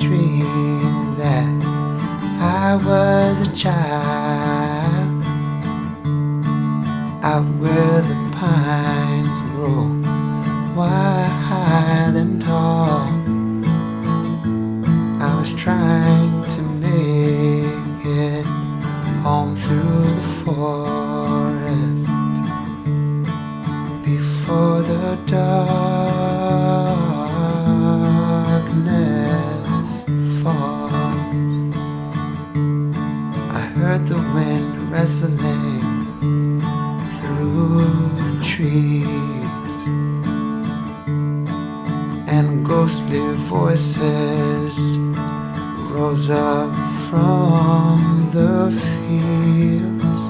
dream that I was a child, out where the pines grow wild and tall. I was trying to make it home through the forest before the darkness falls. I heard the wind wrestling through the trees, and ghostly voices rose up from the fields.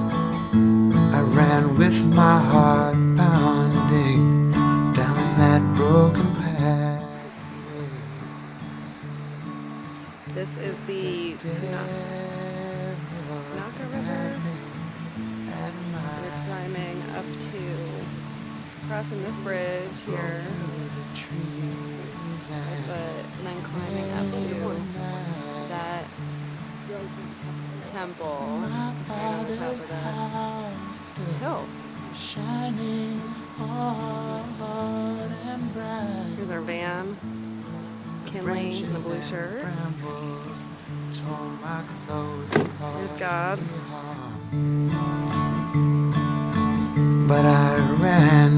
I ran with my heart pounding down that broken path. This is the Naka River. We're climbing up to, crossing this bridge here, and then climbing up to that temple right on the top of that hill. Here's our van, Kinley in the blue shirt. Here's Gobs. But I ran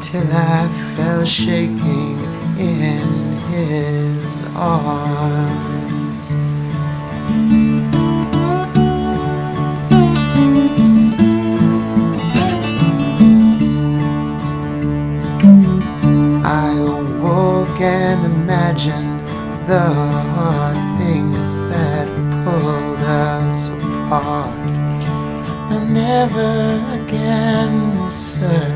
till I fell shaking in his arms. I awoke and imagined the hard things that pulled us apart. And never again, sir,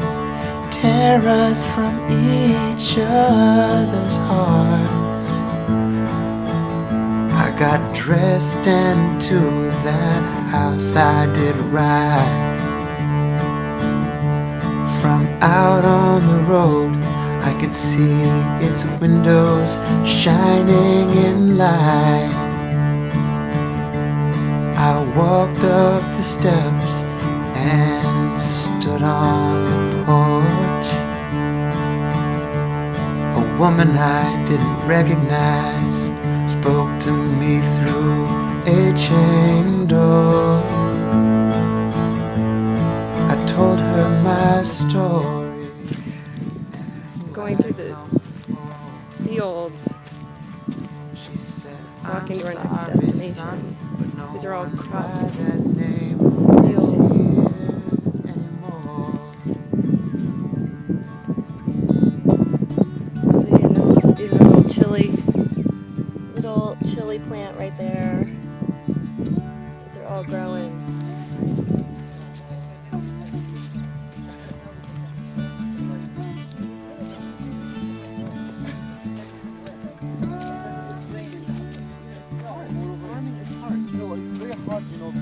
tear us from each other's hearts. I got dressed and to that house I did ride. From out on the road I could see its windows shining in light. I walked up the steps and stood on the porch. A woman I didn't recognize spoke to me through a chain door. I told her my story. Going through the fields, walking to our next destination. These are all crops, fields. See, and this is a little chili plant right there. They're all growing.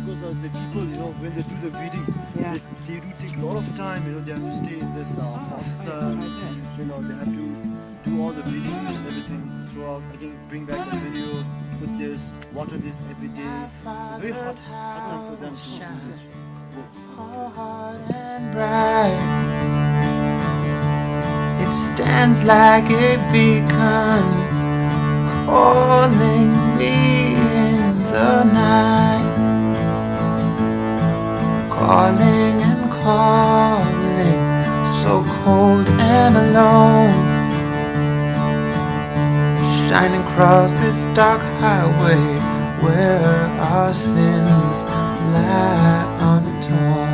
Because the people, when they do the weeding, they do take a lot of time. They have to stay in this hot sun. They have to do all the weeding and everything throughout. Again, bring back the video, put this, water this every day. So very hard time for them to do this work. And bright, it stands like a beacon, calling me in the night. Calling and calling, so cold and alone, shining across this dark highway where our sins lie untoned.